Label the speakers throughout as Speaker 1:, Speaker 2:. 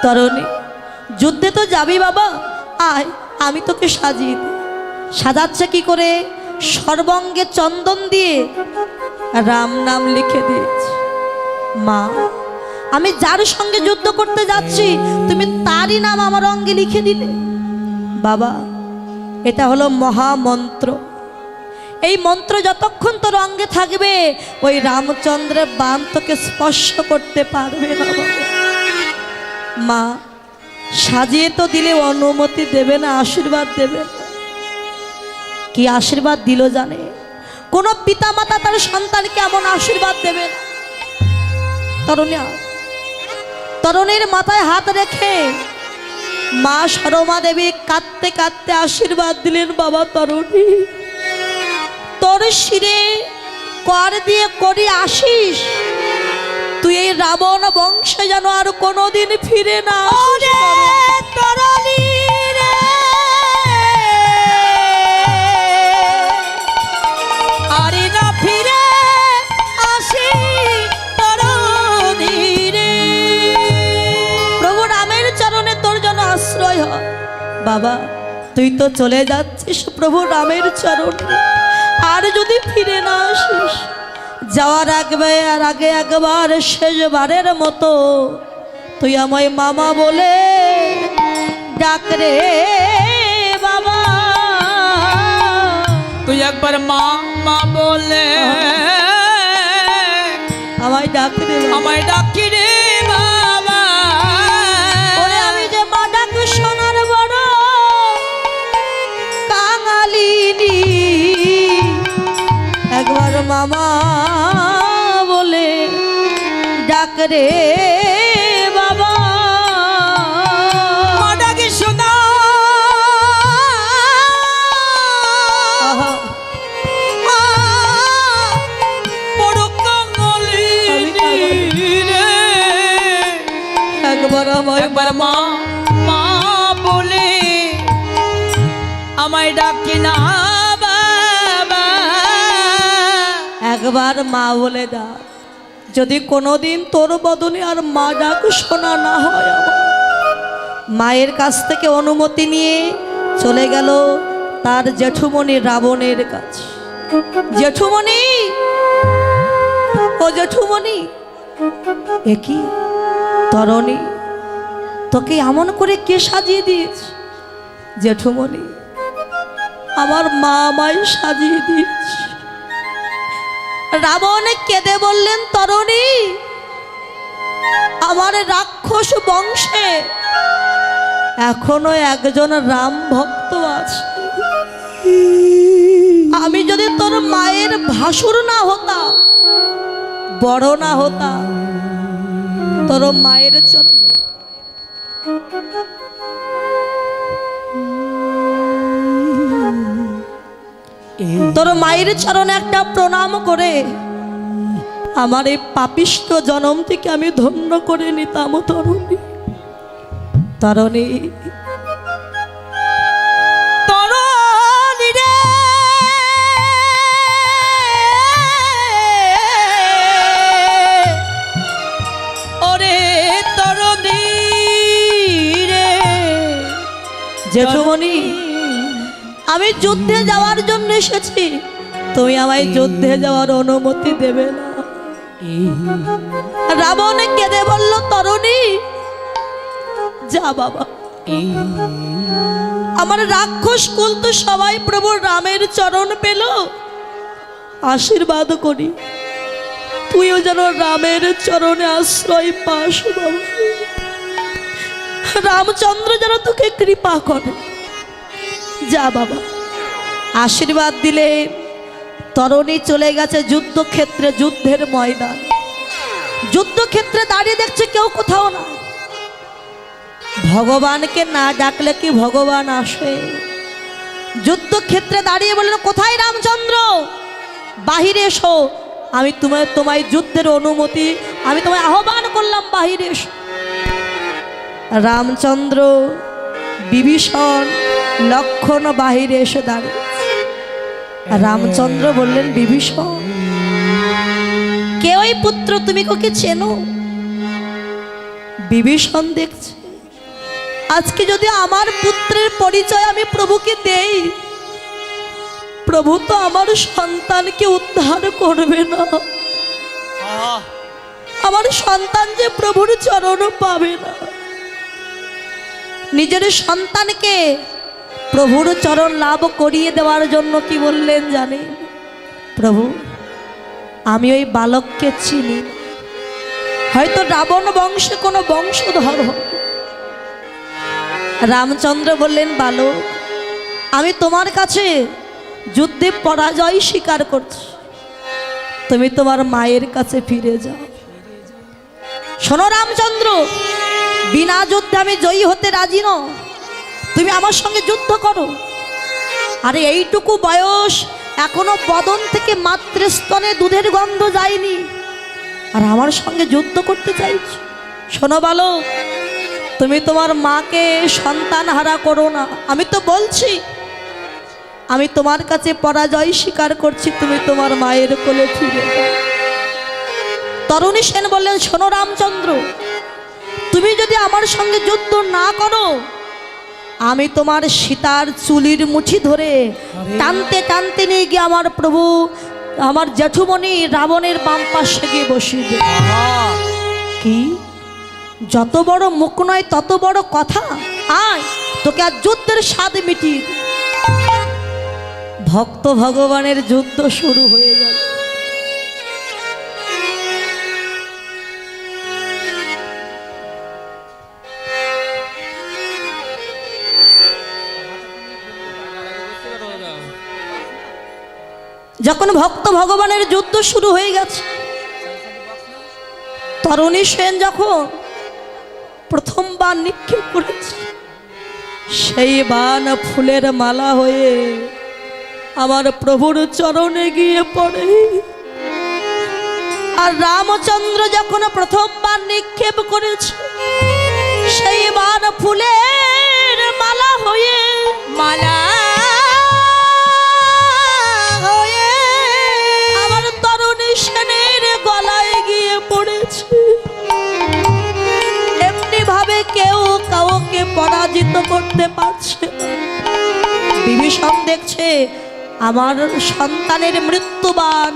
Speaker 1: তরুণী, যুদ্ধে তো যাবি বাবা, আয় আমি তোকে সাজিয়ে দিই। সাজাচ্ছে কি করে? সর্বাঙ্গে চন্দন দিয়ে রাম নাম লিখে দিয়েছি। মা, আমি যার সঙ্গে যুদ্ধ করতে যাচ্ছি তুমি তারই নাম আমার অঙ্গে লিখে দিলে। বাবা, এটা হলো মহামন্ত্র। এই মন্ত্র যতক্ষণ তোর অঙ্গে থাকবে ওই রামচন্দ্রের বাণ তোকে স্পর্শ করতে পারবে না। বাবা, মা সাজিয়ে তো দিলে অনুমতি দেবে না, আশীর্বাদ দেবে না। কি আশীর্বাদ দিল জানে? কোন পিতামাতা তার সন্তানকে এমন আশীর্বাদ দেবে না। তরুণী, তরুণীর মাথায় হাত রেখে মা সরমা দেবী কাঁদতে কাঁদতে আশীর্বাদ দিলেন। বাবা তরুণী, তোর শিরে কর দিয়ে করি আশিস, তুই এই রাবণ বংশে যেন আর কোনোদিন ফিরে না বাবা। তুই তো চলে যাচ্ছিস প্রভু রামের চরণে, আর যদি ফিরে না আসিস, যাওয়ার আগে একবার শেষবারের মতো তুই আমায় মামা বলে ডাক রে বাবা।
Speaker 2: তুই একবার মামা বলে
Speaker 1: আমায় ডাক রে,
Speaker 2: আমায় ডাকি রে বাবা।
Speaker 1: ওরে আমি যে মা ডাক শোনার বড় কাঙালিনী, একবার মামা বলে ডাক রে বাবা।
Speaker 2: মা ডাকি শোনা বড় কাঙালিনী রে,
Speaker 1: একবার আমায়
Speaker 2: একবার মা মা বলে আমায় ডাকি না বাবা।
Speaker 1: একবার মা বলে ডাক। যদি কোনোদিন তোর বদনে আর মা ডাক শোনা না হয়, আমার মায়ের কাছ থেকে অনুমতি নিয়ে চলে গেল তার জেঠুমণি রাবণের কাছে। জেঠুমণি, ও জেঠুমণি, একই তরণী তোকে এমন করে কে সাজিয়ে দিয়েছে? জেঠুমণি, আমার মা আমায় সাজিয়ে দিয়েছে। রাবণ কেঁদে বললেন, তরণী, আমার রাক্ষস বংশে এখনো একজন রাম ভক্ত আছে। আমি যদি তোর মায়ের ভাসুর না হতাম, বড় না হতাম, তোর মায়ের চরণ তোর মায়ের চরণে একটা প্রণাম করে আমার এই পাপিষ্ঠ জনম থেকে আমি ধন্য করে নিতাম। তরুণী, তরুণী,
Speaker 2: তরণী রে, ওরে তরণী রে।
Speaker 1: জেঠুমণি, আমি যুদ্ধে যাওয়ার জন্য এসেছি, তুমি আমায় যুদ্ধে যাওয়ার অনুমতি দেবে না। রাবণ কেঁদে বলল, তরুণী যা বাবা, আমার রাক্ষস কুল তো সবাই প্রভু রামের চরণ পেল, আশীর্বাদ করি তুইও যেন রামের চরণে আশ্রয় পাস বাবা। রামচন্দ্র যেন তোকে কৃপা করে। যা বাবা। আশীর্বাদ দিলে তরুণী চলে গেছে যুদ্ধক্ষেত্রে, যুদ্ধের ময়দান। যুদ্ধক্ষেত্রে দাঁড়িয়ে দেখছে কেউ কোথাও না। ভগবানকে না ডাকলে কি ভগবান আসে? যুদ্ধক্ষেত্রে দাঁড়িয়ে বললেন, কোথায় রামচন্দ্র? বাহিরে এসো, আমি তোমায় যুদ্ধের অনুমতি, আমি তোমায় আহ্বান করলাম, বাহিরে এসো। রামচন্দ্র, বিভীষণ, লক্ষণ বাহিরে এসে দাঁড়িয়ে। রামচন্দ্র বললেন, বিভীষণ, কে ওই পুত্র, তুমি ওকে চেনো? বিভীষণ দেখছে আজকে যদি আমার পুত্রের পরিচয় আমি প্রভুকে দেই, প্রভু তো আমার সন্তানকে উদ্ধার করবে না। আমার সন্তান যে প্রভুর চরণ পাবে না। নিজের সন্তানকে প্রভুর চরণ লাভ করিয়ে দেওয়ার জন্য কি বললেন জানেন? প্রভু, আমি ওই বালককে চিনি, হয়তো রাবণ বংশে কোনো বংশধর হবে। রামচন্দ্র বললেন, বালক, আমি তোমার কাছে যুদ্ধে পরাজয় স্বীকার করছি, তুমি তোমার মায়ের কাছে ফিরে যাও। শোনো রামচন্দ্র, বিনা যুদ্ধে আমি জয়ী হতে রাজি নও, তুমি আমার সঙ্গে যুদ্ধ করো। আরে এইটুকু বয়স, এখনো বদন থেকে মাতৃস্তনে দুধের গন্ধ যায়নি, আর আমার সঙ্গে যুদ্ধ করতে চাইছি? শোনো বালক, তুমি তোমার মাকে সন্তান হারা করো না। আমি তো বলছি, আমি তোমার কাছে পরাজয় স্বীকার করছি, তুমি তোমার মায়ের কোলে ফিরে যাও। তরুণী সেন বললেন, শোনো রামচন্দ্র, তুমি যদি আমার সঙ্গে যুদ্ধ না করো, আমি তোমার সীতার চুলির মুঠি ধরে টানতে টানতে নিয়ে গিয়ে আমার প্রভু, আমার জেঠুমণি রাবণের বাম পাশে গিয়ে বসিয়ে দেব। কি যত বড় মুখ নয় তত বড় কথা, আয় তোকে আর যুদ্ধের স্বাদ মিটিয়ে দেব। ভক্ত ভগবানের যুদ্ধ শুরু হয়ে গেল। যখন ভক্ত ভগবানের যুদ্ধ শুরু হয়ে গেছে, তরুণী সেন যখন প্রথম বাণ নিক্ষেপ করেছে, সেই বাণ ফুলের মালা হয়ে আমার প্রভুর চরণে গিয়ে পড়ে। আর রামচন্দ্র যখন প্রথম বাণ নিক্ষেপ করেছে, সেই বাণ ফুলের মালা হয়ে
Speaker 2: মালা
Speaker 1: গলায় গিয়ে পড়েছে। এমনি ভাবে কেউ কাউকে পরাজিত করতে পারছে না। বিভীষণ দেখছে, আমার সন্তানের মৃত্যুবাণ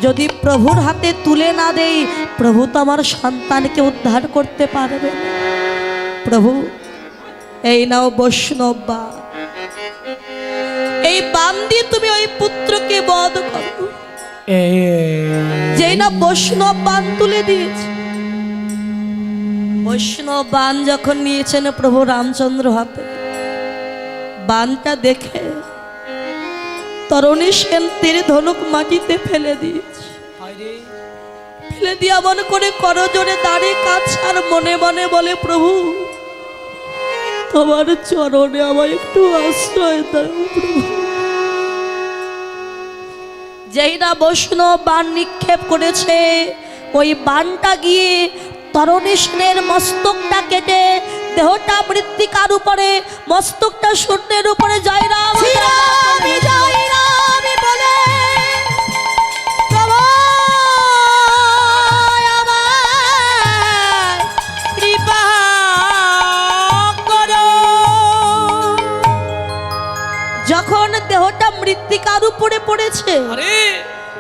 Speaker 1: যদি প্রভুর হাতে তুলে না দেই, প্রভু তো আমার সন্তানকে উদ্ধার করতে পারবে না। প্রভু, এই নাও বৈষ্ণব বাণ, এই বাণ দিয়ে তুমি ওই পুত্রকে বধ করো। যেই না বৈষ্ণব বাণ তুলে দিয়েছে, বৈষ্ণব বাণ যখন নিয়েছেন প্রভু রামচন্দ্র হাতে, বাণটা দেখে তরুণী সেন তীর ধনুক মাটিতে ফেলে দিয়েছে। ফেলে দিয়ে এমন করে করজোড়ে দাঁড়িয়ে কাছে আর মনে মনে বলে, প্রভু তোমার চরণে আমার একটু আশ্রয় দাও প্রভু। যেই না বৈষ্ণব বাণ নিক্ষেপ করেছে, ওই বাণটা গিয়ে তরুণী সেনের মস্তকটা কেটে দেহটা মৃত্তিকার উপরে, মস্তকটা শূন্যের উপরে জয় রাম জয় রাম বলে
Speaker 2: কৃপা করো।
Speaker 1: যখন দেহটা মৃত্তিকার উপরে পড়েছে,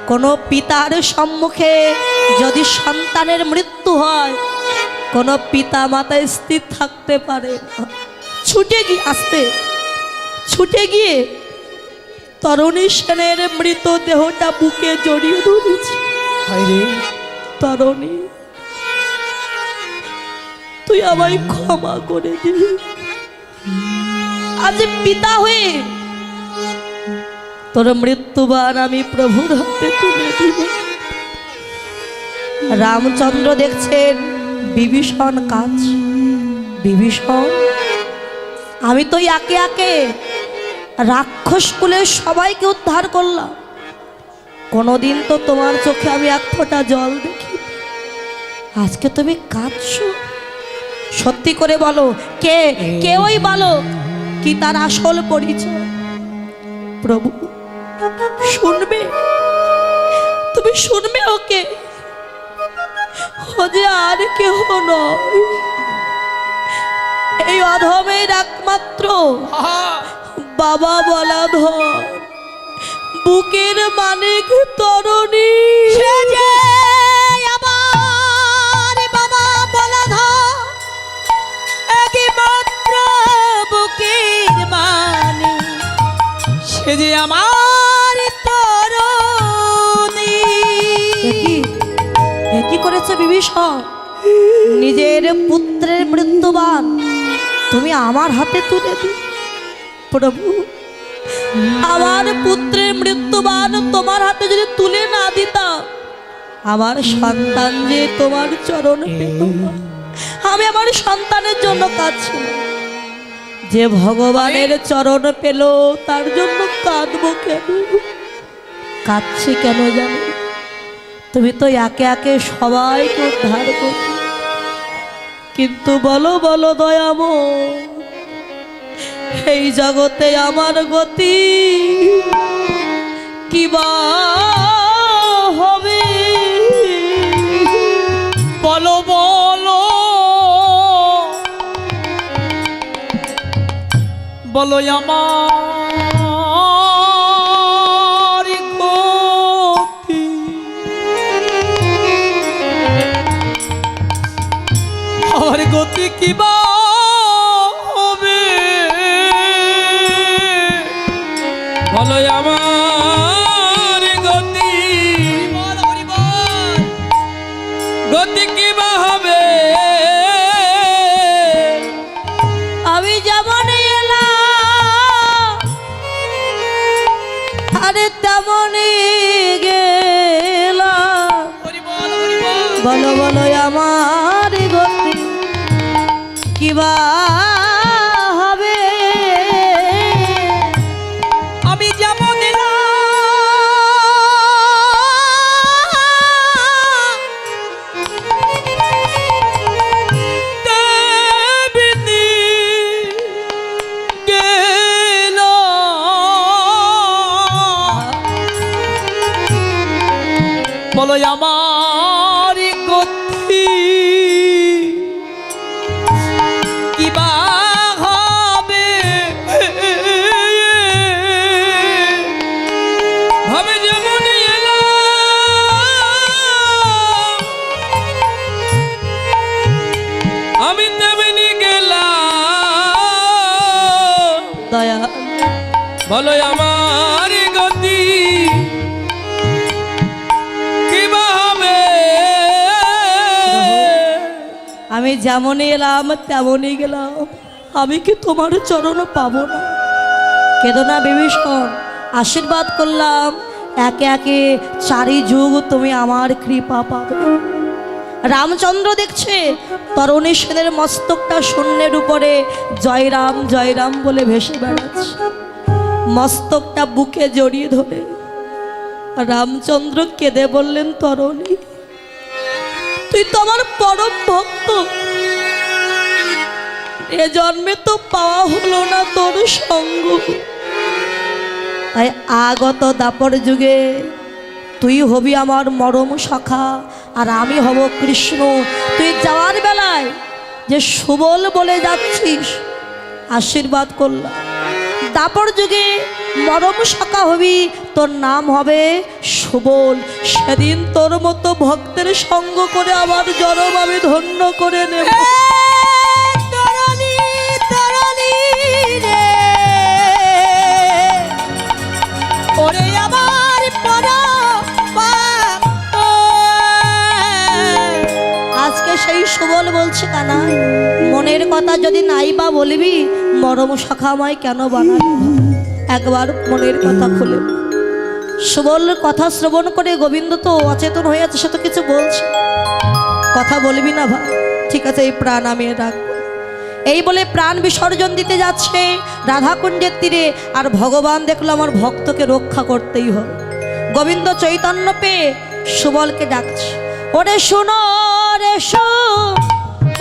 Speaker 1: কোনো পিতার সম্মুখে যদি সন্তানের মৃত্যু হয়, কোনো পিতা মাতা স্থির থাকতে পারে না। ছুটে গিয়ে ছুটে গিয়ে তরুণী সেনের মৃত দেহটা বুকে জড়িয়ে ধরেছে। তরুণী, তুই আমায় ক্ষমা করে দিবি, আজ পিতা হয়ে তোর মৃত্যুবাণ আমি প্রভুর হাতে তুলে দিব। রামচন্দ্র দেখছেন বিভীষণ কাজ। বিভীষণ, আমি তো একে একে রাক্ষস কুলের সবাইকে উদ্ধার করলাম, কোনোদিন তো তোমার চোখে আমি এক ফোঁটা জল দেখি, আজকে তুমি কাঁদছো? সত্যি করে বলো, কে ওই বালক, কি তার আসল পরিচয়? প্রভু শুনবে, তুমি শুনবে ওকে, ও যে আর কেহ নয়, এই অধমের একমাত্র বাবা বলা ধর, বুকের মানিক তরণী
Speaker 2: সে যে আমার বাবা বলা ধর, একমাত্র বুকের মানে, সে যে আমার তরুণী।
Speaker 1: কি করেছে বিভীষণ? নিজের পুত্রের মৃত্যুবান তুমি আমার হাতে তুলে দি। প্রভু, আমার পুত্রের মৃত্যুবান তোমার হাতে যদি তুলে না দিতাম, আমার সন্তান যে তোমার চরণে পেত না। আমি আমার সন্তানের জন্য কাঁদছি না। যে ভগবানের চরণ পেল তার জন্য কাঁদবো কেন? কাঁদছি কেন জানো? তুমি তো একে একে সবাইকে উদ্ধার করো, কিন্তু বলো বলো দয়াময়, এই জগতে আমার গতি কি বা হবে?
Speaker 2: বলো বলো বলো আমার গতি, আমার গতি কি বা হবে? বলো আমার গতি, গতি কি বা হবে?
Speaker 1: আমি যেমন এলাম আরে তেমনই গেলাম। বলো বলো আমার গতি কি বা হবে?
Speaker 2: আমি যেমন এলাম তেমনি গেলাম। বলো আমার গতি কি বা হবে? আমি যেমন এলাম আমি তেমনি গেলাম।
Speaker 1: দয়া
Speaker 2: বলো আমার গতি কি বা হবে?
Speaker 1: আমি যেমনই এলাম তেমনই গেলাম। আমি কি তোমার চরণ পাবো না? কেঁদো না বিভীষণ, আশীর্বাদ করলাম একে একে চারি যুগ তুমি আমার কৃপা পাবে। রামচন্দ্র দেখছে তরুণী সেনের মস্তকটা শূন্যের উপরে জয় রাম বলে ভেসে বেড়াচ্ছে। মস্তকটা বুকে জড়িয়ে ধরে রামচন্দ্র কেঁদে বললেন, তরুণী তুই তো আমার পরম ভক্ত, এ জন্মে তো পাওয়া হলো না তোর সঙ্গ, তাই আগত দাপর যুগে তুই হবি আমার মরম সখা আর আমি হব কৃষ্ণ। তুই যাওয়ার বেলায় যে সুবল বলে যাচ্ছিস, আশীর্বাদ করলাম দাপর যুগে মরম সখা হবি, তোর নাম হবে সুবল। সেদিন তোর মতো ভক্তের সঙ্গ করে আমার জনম আমি ধন্য করে নেব।
Speaker 2: তরণী তরণী রে, ওরে আমার
Speaker 1: আজকে সেই সুবল বলছে, কানা মনের কথা যদি নাই বা বলবি, মরম সখাময় কেন বানাবি? একবার মনের কথা খুলে। সুবল কথা শ্রবণ করে গোবিন্দ তো অচেতন হয়ে আছে, সে তো কিছু বলছে, কথা বলবি না ভাই? ঠিক আছে, এই প্রাণ আমি রাখবো। এই বলে প্রাণ বিসর্জন দিতে যাচ্ছে রাধাকুণ্ডের তীরে। আর ভগবান দেখলো আমার ভক্তকে রক্ষা করতেই হবে। গোবিন্দ চৈতন্য পেয়ে সুবলকে ডাকছে, ওরে শোনো রে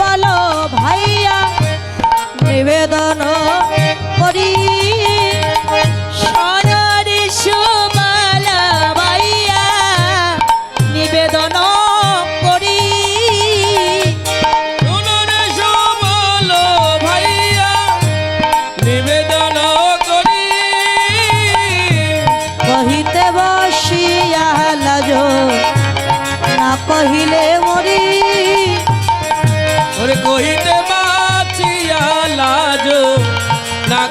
Speaker 1: বলো ভাইয়া নিবেদন করি,
Speaker 2: সোনারে সুমালা ভাইয়া নিবেদন করি। সোনারে সুমালা ভাইয়া
Speaker 1: কহিলে মরি
Speaker 3: ওরে কহিতে বাঁচিয়া লাজ না